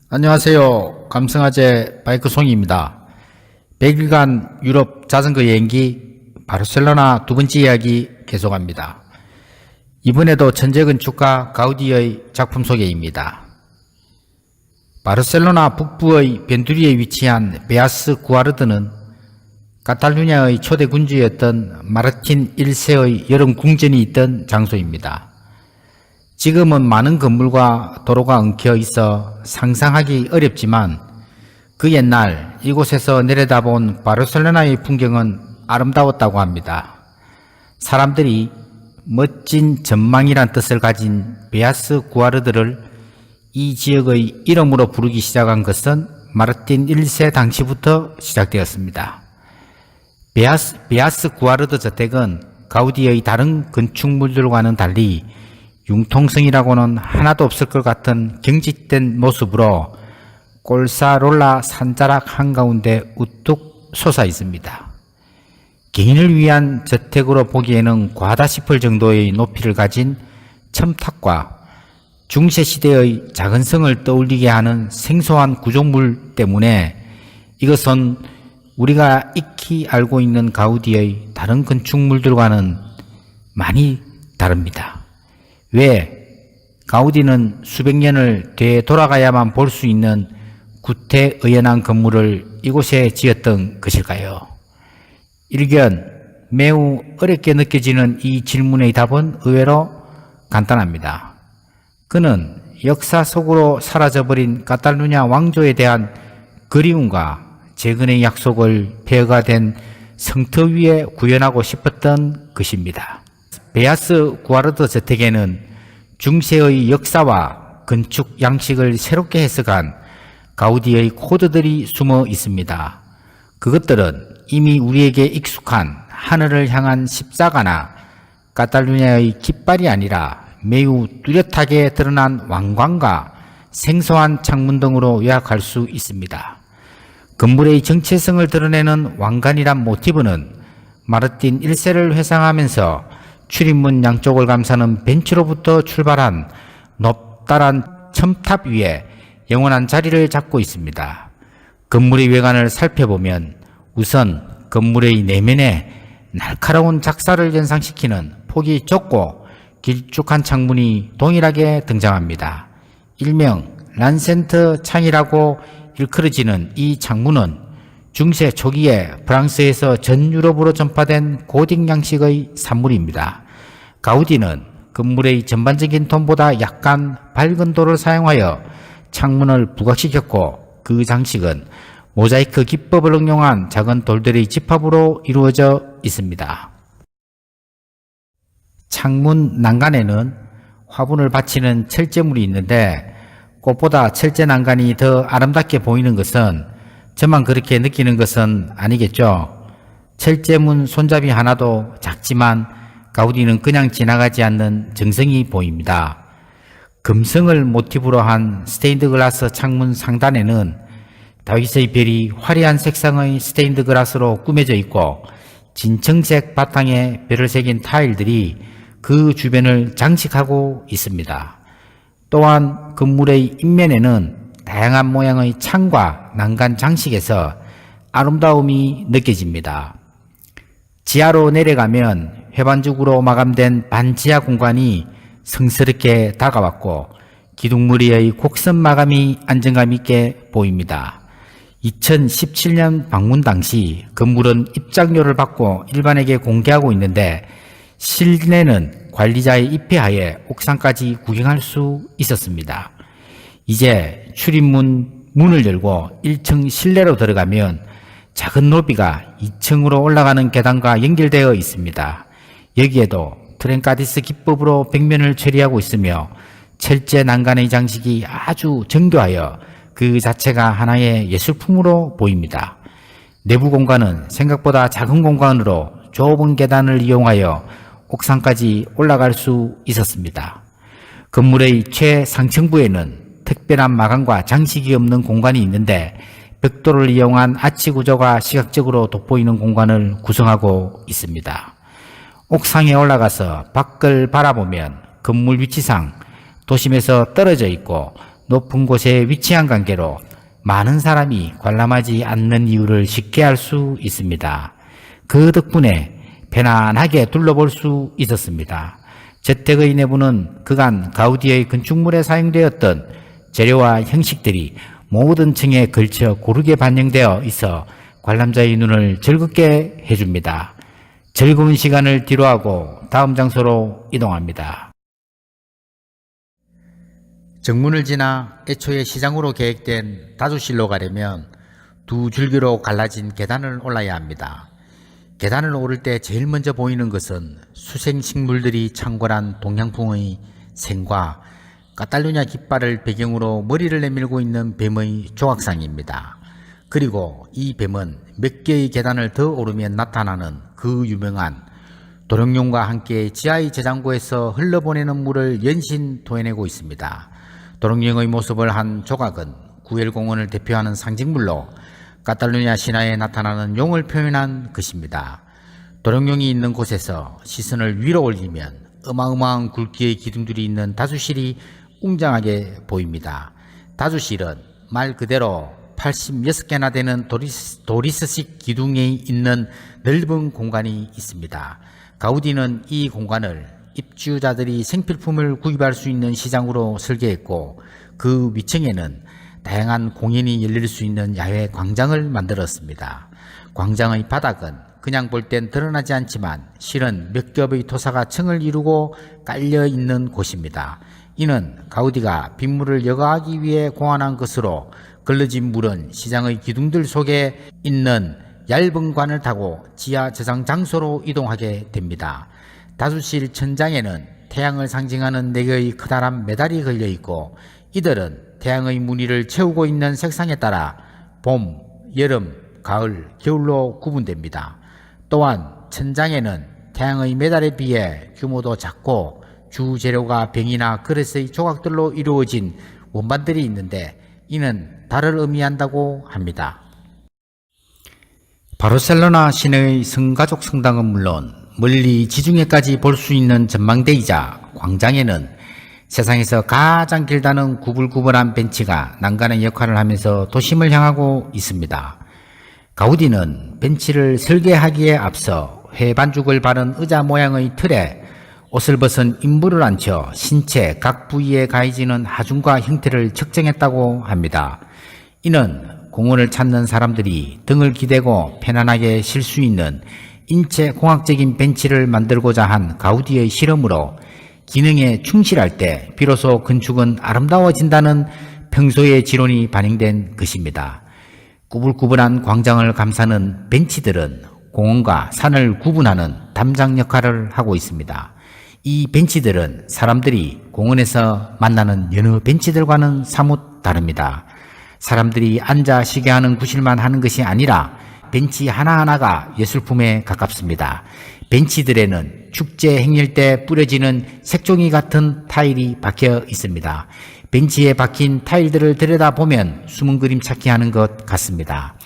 안녕하세요. 감성화재 바이크송이입니다. 100일간 유럽 자전거 여행기 바르셀로나 두 번째 이야기 계속합니다. 이번에도 천재 건축가 가우디의 작품 소개입니다. 바르셀로나 북부의 변두리에 위치한 베아스 구아르드는 카탈루냐의 초대 군주였던 마르틴 1세의 여름 궁전이 있던 장소입니다. 지금은 많은 건물과 도로가 엉켜 있어 상상하기 어렵지만 그 옛날 이곳에서 내려다본 바르셀로나의 풍경은 아름다웠다고 합니다. 사람들이 멋진 전망이란 뜻을 가진 베아스 구아르드를 이 지역의 이름으로 부르기 시작한 것은 마르틴 1세 당시부터 시작되었습니다. 베아스 구아르드 저택은 가우디의 다른 건축물들과는 달리 융통성이라고는 하나도 없을 것 같은 경직된 모습으로 꼴사롤라 산자락 한가운데 우뚝 솟아 있습니다. 개인을 위한 저택으로 보기에는 과하다 싶을 정도의 높이를 가진 첨탑과 중세시대의 작은 성을 떠올리게 하는 생소한 구조물 때문에 이것은 우리가 익히 알고 있는 가우디의 다른 건축물들과는 많이 다릅니다. 왜 가우디는 수백 년을 되돌아가야만 볼 수 있는 구태의연한 건물을 이곳에 지었던 것일까요? 일견 매우 어렵게 느껴지는 이 질문의 답은 의외로 간단합니다. 그는 역사 속으로 사라져버린 카탈루냐 왕조에 대한 그리움과 재건의 약속을 폐허가 된 성터 위에 구현하고 싶었던 것입니다. 베아스 구아르드 저택에는 중세의 역사와 건축 양식을 새롭게 해석한 가우디의 코드들이 숨어 있습니다. 그것들은 이미 우리에게 익숙한 하늘을 향한 십자가나 카탈루냐의 깃발이 아니라 매우 뚜렷하게 드러난 왕관과 생소한 창문 등으로 요약할 수 있습니다. 건물의 정체성을 드러내는 왕관이란 모티브는 마르틴 1세를 회상하면서 출입문 양쪽을 감싸는 벤치로부터 출발한 높다란 첨탑 위에 영원한 자리를 잡고 있습니다. 건물의 외관을 살펴보면 우선 건물의 내면에 날카로운 작사를 연상시키는 폭이 좁고 길쭉한 창문이 동일하게 등장합니다. 일명 란센트 창이라고 일컬어지는 이 창문은 중세 초기에 프랑스에서 전 유럽으로 전파된 고딕 양식의 산물입니다. 가우디는 건물의 전반적인 톤보다 약간 밝은 도를 사용하여 창문을 부각시켰고 그 장식은 모자이크 기법을 응용한 작은 돌들의 집합으로 이루어져 있습니다. 창문 난간에는 화분을 받치는 철제물이 있는데 꽃보다 철제 난간이 더 아름답게 보이는 것은 저만 그렇게 느끼는 것은 아니겠죠. 철제문 손잡이 하나도 작지만 가우디는 그냥 지나가지 않는 정성이 보입니다. 금성을 모티브로 한 스테인드 글라스 창문 상단에는 다윗의 별이 화려한 색상의 스테인드 글라스로 꾸며져 있고 진청색 바탕에 별을 새긴 타일들이 그 주변을 장식하고 있습니다. 또한 건물의 인면에는 다양한 모양의 창과 난간 장식에서 아름다움이 느껴집니다. 지하로 내려가면 회반죽으로 마감된 반지하 공간이 성스럽게 다가왔고 기둥머리의 곡선 마감이 안정감 있게 보입니다. 2017년 방문 당시 건물은 입장료를 받고 일반에게 공개하고 있는데 실내는 관리자의 입회하에 옥상까지 구경할 수 있었습니다. 이제 문을 열고 1층 실내로 들어가면 작은 로비가 2층으로 올라가는 계단과 연결되어 있습니다. 여기에도 트렌카디스 기법으로 벽면을 처리하고 있으며 철제 난간의 장식이 아주 정교하여 그 자체가 하나의 예술품으로 보입니다. 내부 공간은 생각보다 작은 공간으로 좁은 계단을 이용하여 옥상까지 올라갈 수 있었습니다. 건물의 최상층부에는 특별한 마감과 장식이 없는 공간이 있는데 벽돌을 이용한 아치 구조가 시각적으로 돋보이는 공간을 구성하고 있습니다. 옥상에 올라가서 밖을 바라보면 건물 위치상 도심에서 떨어져 있고 높은 곳에 위치한 관계로 많은 사람이 관람하지 않는 이유를 쉽게 알 수 있습니다. 그 덕분에 편안하게 둘러볼 수 있었습니다. 저택의 내부는 그간 가우디의 건축물에 사용되었던 재료와 형식들이 모든 층에 걸쳐 고르게 반영되어 있어 관람자의 눈을 즐겁게 해줍니다. 즐거운 시간을 뒤로하고 다음 장소로 이동합니다. 정문을 지나 애초에 시장으로 계획된 다주실로 가려면 두 줄기로 갈라진 계단을 올라야 합니다. 계단을 오를 때 제일 먼저 보이는 것은 수생식물들이 창궐한 동양풍의 생과 카탈루냐 깃발을 배경으로 머리를 내밀고 있는 뱀의 조각상입니다. 그리고 이 뱀은 몇 개의 계단을 더 오르면 나타나는 그 유명한 도룡뇽과 함께 지하의 저장고에서 흘러보내는 물을 연신 토해내고 있습니다. 도룡뇽의 모습을 한 조각은 구엘공원을 대표하는 상징물로 카탈루냐 신화에 나타나는 용을 표현한 것입니다. 도룡뇽이 있는 곳에서 시선을 위로 올리면 어마어마한 굵기의 기둥들이 있는 다주실이 웅장하게 보입니다. 다주실은 말 그대로 86개나 되는 도리스식 기둥이 있는 넓은 공간이 있습니다. 가우디는 이 공간을 입주자들이 생필품을 구입할 수 있는 시장으로 설계했고 그 위층에는 다양한 공연이 열릴 수 있는 야외 광장을 만들었습니다. 광장의 바닥은 그냥 볼 땐 드러나지 않지만 실은 몇 겹의 토사가 층을 이루고 깔려 있는 곳입니다. 이는 가우디가 빗물을 여과하기 위해 고안한 것으로 걸러진 물은 시장의 기둥들 속에 있는 얇은 관을 타고 지하 저장 장소로 이동하게 됩니다. 다주실 천장에는 태양을 상징하는 4개의 커다란 메달이 걸려 있고 이들은 태양의 무늬를 채우고 있는 색상에 따라 봄, 여름, 가을, 겨울로 구분됩니다. 또한 천장에는 태양의 메달에 비해 규모도 작고 주 재료가 병이나 그릇의 조각들로 이루어진 원반들이 있는데 이는 달을 의미한다고 합니다. 바르셀로나 시내의 성가족 성당은 물론 멀리 지중해까지 볼 수 있는 전망대이자 광장에는 세상에서 가장 길다는 구불구불한 벤치가 난간의 역할을 하면서 도심을 향하고 있습니다. 가우디는 벤치를 설계하기에 앞서 회 반죽을 바른 의자 모양의 틀에 옷을 벗은 인부를 앉혀 신체 각 부위에 가해지는 하중과 형태를 측정했다고 합니다. 이는 공원을 찾는 사람들이 등을 기대고 편안하게 쉴 수 있는 인체 공학적인 벤치를 만들고자 한 가우디의 실험으로 기능에 충실할 때 비로소 건축은 아름다워진다는 평소의 지론이 반영된 것입니다. 구불구불한 광장을 감싸는 벤치들은 공원과 산을 구분하는 담장 역할을 하고 있습니다. 이 벤치들은 사람들이 공원에서 만나는 여느 벤치들과는 사뭇 다릅니다. 사람들이 앉아 쉬게 하는 구실만 하는 것이 아니라 벤치 하나하나가 예술품에 가깝습니다. 벤치들에는 축제 행렬 때 뿌려지는 색종이 같은 타일이 박혀 있습니다. 벤치에 박힌 타일들을 들여다보면 숨은 그림 찾기 하는 것 같습니다.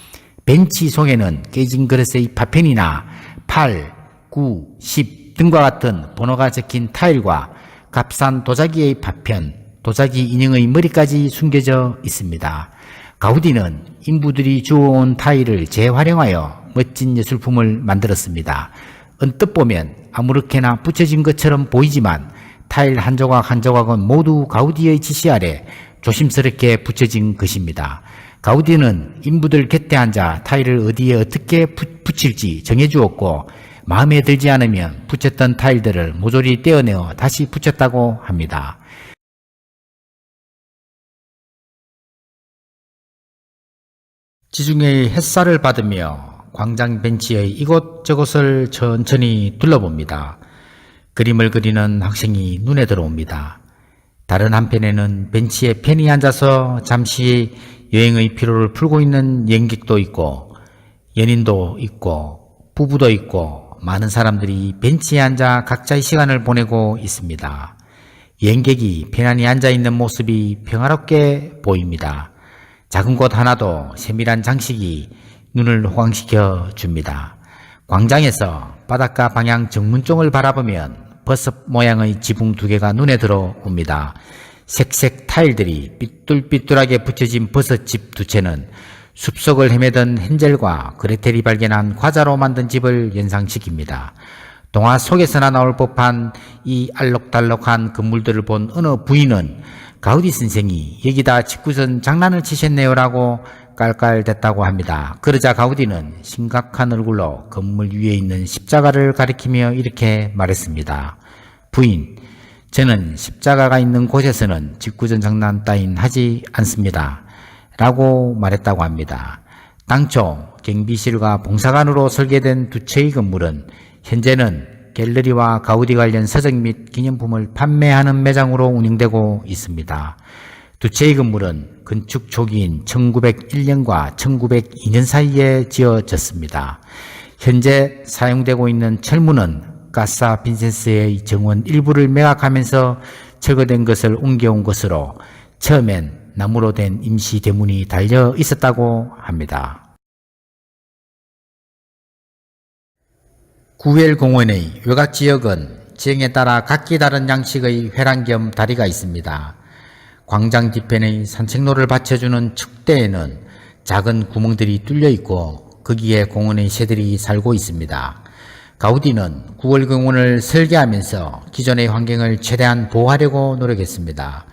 벤치 속에는 깨진 그릇의 파편이나 8, 9, 10 등과 같은 번호가 적힌 타일과 값싼 도자기의 파편, 도자기 인형의 머리까지 숨겨져 있습니다. 가우디는 인부들이 주워온 타일을 재활용하여 멋진 예술품을 만들었습니다. 언뜻 보면 아무렇게나 붙여진 것처럼 보이지만 타일 한 조각 한 조각은 모두 가우디의 지시 아래 조심스럽게 붙여진 것입니다. 가우디는 인부들 곁에 앉아 타일을 어디에 어떻게 붙일지 정해주었고 마음에 들지 않으면 붙였던 타일들을 모조리 떼어내어 다시 붙였다고 합니다. 지중해의 햇살을 받으며 광장 벤치의 이곳저곳을 천천히 둘러봅니다. 그림을 그리는 학생이 눈에 들어옵니다. 다른 한편에는 벤치에 편히 앉아서 잠시 여행의 피로를 풀고 있는 여행객도 있고 연인도 있고 부부도 있고 많은 사람들이 벤치에 앉아 각자의 시간을 보내고 있습니다. 여행객이 편안히 앉아있는 모습이 평화롭게 보입니다. 작은 곳 하나도 세밀한 장식이 눈을 호강시켜 줍니다. 광장에서 바닷가 방향 정문 쪽을 바라보면 버섯 모양의 지붕 2개가 눈에 들어옵니다. 색색 타일들이 삐뚤삐뚤하게 붙여진 버섯집 두 채는 숲속을 헤매던 헨젤과 그레텔이 발견한 과자로 만든 집을 연상시킵니다. 동화 속에서나 나올 법한 이 알록달록한 건물들을 본 어느 부인은 가우디 선생이 여기다 직구전 장난을 치셨네요라고 깔깔댔다고 합니다. 그러자 가우디는 심각한 얼굴로 건물 위에 있는 십자가를 가리키며 이렇게 말했습니다. 부인, 저는 십자가가 있는 곳에서는 직구전 장난 따윈 하지 않습니다. 라고 말했다고 합니다. 당초 경비실과 봉사관으로 설계된 두 채의 건물은 현재는 갤러리와 가우디 관련 서적 및 기념품을 판매하는 매장으로 운영되고 있습니다. 두 채의 건물은 건축 초기인 1901년과 1902년 사이에 지어졌습니다. 현재 사용되고 있는 철문은 까사 빈센스의 정원 일부를 매각하면서 철거된 것을 옮겨온 것으로 처음엔 나무로 된 임시 대문이 달려 있었다고 합니다. 구엘 공원의 외곽 지역은 지형에 따라 각기 다른 양식의 회랑 겸 다리가 있습니다. 광장 뒤편의 산책로를 받쳐주는 축대에는 작은 구멍들이 뚫려 있고 거기에 공원의 새들이 살고 있습니다. 가우디는 구엘 공원을 설계하면서 기존의 환경을 최대한 보호하려고 노력했습니다.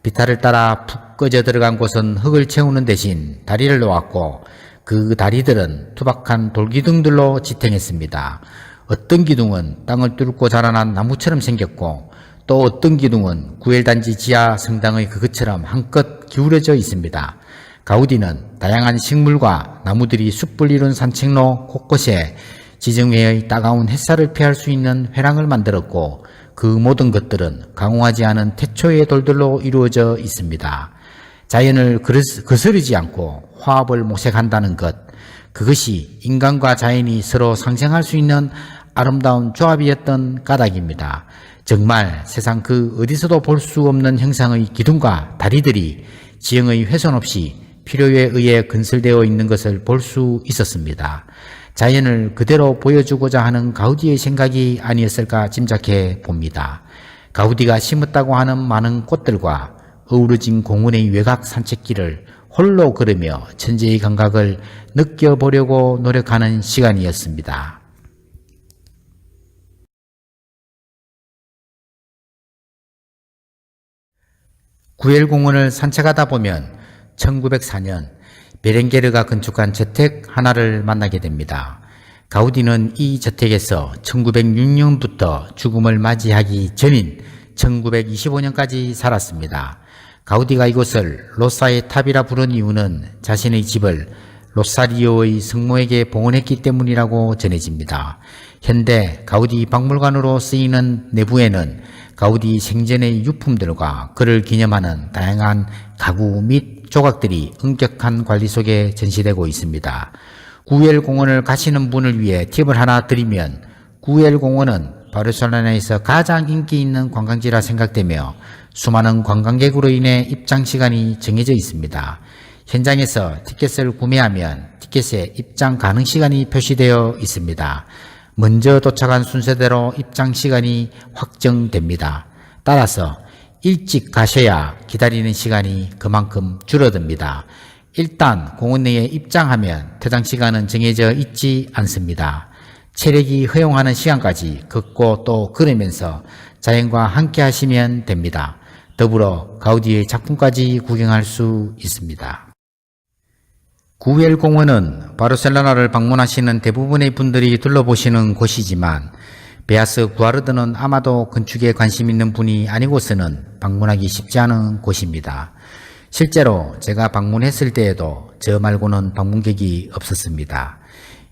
비탈을 따라 푹 꺼져 들어간 곳은 흙을 채우는 대신 다리를 놓았고 그 다리들은 투박한 돌기둥들로 지탱했습니다. 어떤 기둥은 땅을 뚫고 자라난 나무처럼 생겼고 또 어떤 기둥은 구엘단지 지하 성당의 그것처럼 한껏 기울어져 있습니다. 가우디는 다양한 식물과 나무들이 숲을 이룬 산책로 곳곳에 지정회의 따가운 햇살을 피할 수 있는 회랑을 만들었고 그 모든 것들은 강화하지 않은 태초의 돌들로 이루어져 있습니다. 자연을 거스르지 않고 화합을 모색한다는 것, 그것이 인간과 자연이 서로 상생할 수 있는 아름다운 조합이었던 까닭입니다. 정말 세상 그 어디서도 볼 수 없는 형상의 기둥과 다리들이 지형의 훼손 없이 필요에 의해 건설되어 있는 것을 볼 수 있었습니다. 자연을 그대로 보여주고자 하는 가우디의 생각이 아니었을까 짐작해 봅니다. 가우디가 심었다고 하는 많은 꽃들과 어우러진 공원의 외곽 산책길을 홀로 걸으며 천재의 감각을 느껴보려고 노력하는 시간이었습니다. 구엘 공원을 산책하다 보면 1904년 베렌게르가 건축한 저택 하나를 만나게 됩니다. 가우디는 이 저택에서 1906년부터 죽음을 맞이하기 전인 1925년까지 살았습니다. 가우디가 이곳을 로사의 탑이라 부른 이유는 자신의 집을 로사리오의 성모에게 봉헌했기 때문이라고 전해집니다. 현대 가우디 박물관으로 쓰이는 내부에는 가우디 생전의 유품들과 그를 기념하는 다양한 가구 및 조각들이 엄격한 관리 속에 전시되고 있습니다. 구엘 공원을 가시는 분을 위해 팁을 하나 드리면 구엘 공원은 바르셀로나에서 가장 인기 있는 관광지라 생각되며 수많은 관광객으로 인해 입장 시간이 정해져 있습니다. 현장에서 티켓을 구매하면 티켓에 입장 가능 시간이 표시되어 있습니다. 먼저 도착한 순서대로 입장 시간이 확정됩니다. 따라서 일찍 가셔야 기다리는 시간이 그만큼 줄어듭니다. 일단 공원 내에 입장하면 퇴장 시간은 정해져 있지 않습니다. 체력이 허용하는 시간까지 걷고 또 걸으면서 자연과 함께 하시면 됩니다. 더불어 가우디의 작품까지 구경할 수 있습니다. 구엘 공원은 바르셀로나를 방문하시는 대부분의 분들이 둘러보시는 곳이지만 베아스 구아르드는 아마도 건축에 관심 있는 분이 아니고서는 방문하기 쉽지 않은 곳입니다. 실제로 제가 방문했을 때에도 저 말고는 방문객이 없었습니다.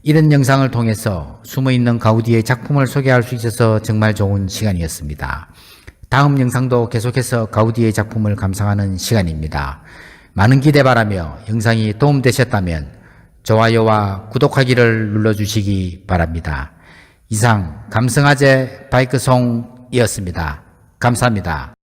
이런 영상을 통해서 숨어있는 가우디의 작품을 소개할 수 있어서 정말 좋은 시간이었습니다. 다음 영상도 계속해서 가우디의 작품을 감상하는 시간입니다. 많은 기대 바라며 영상이 도움되셨다면 좋아요와 구독하기를 눌러주시기 바랍니다. 이상 감성아재 바이크송이었습니다. 감사합니다.